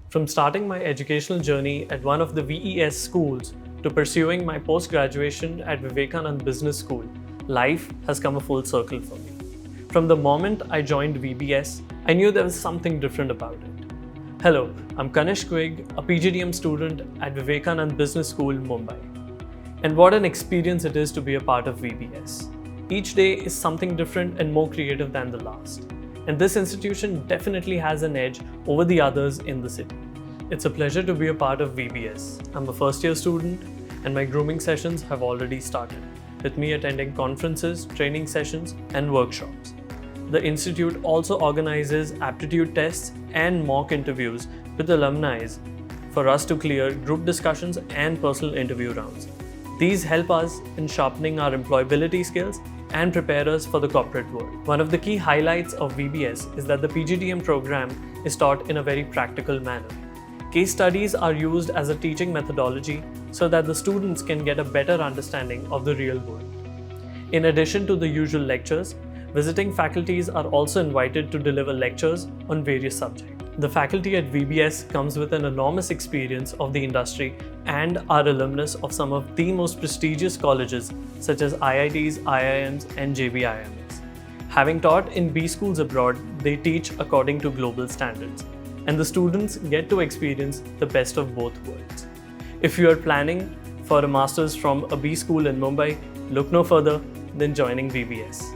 From starting my educational journey at one of the VES schools to pursuing my post-graduation at Vivekanand Business School, life has come a full circle for me. From the moment I joined VBS, I knew there was something different about it. Hello, I'm Kanishk Vig, a PGDM student at Vivekanand Business School, Mumbai. And what an experience it is to be a part of VBS. Each day is something different and more creative than the last. And this institution definitely has an edge over the others in the city. It's a pleasure to be a part of VBS. I'm a first-year student and my grooming sessions have already started, with me attending conferences, training sessions, and workshops. The institute also organizes aptitude tests and mock interviews with alumni for us to clear group discussions and personal interview rounds. These help us in sharpening our employability skills and prepare us for the corporate world. One of the key highlights of VBS is that the PGDM program is taught in a very practical manner. Case studies are used as a teaching methodology so that the students can get a better understanding of the real world. In addition to the usual lectures, visiting faculties are also invited to deliver lectures on various subjects. The faculty at VBS comes with an enormous experience of the industry and are alumnus of some of the most prestigious colleges such as IITs, IIMs, and JVIMs. Having taught in B schools abroad, they teach according to global standards, and the students get to experience the best of both worlds. If you are planning for a master's from a B school in Mumbai, look no further than joining VBS.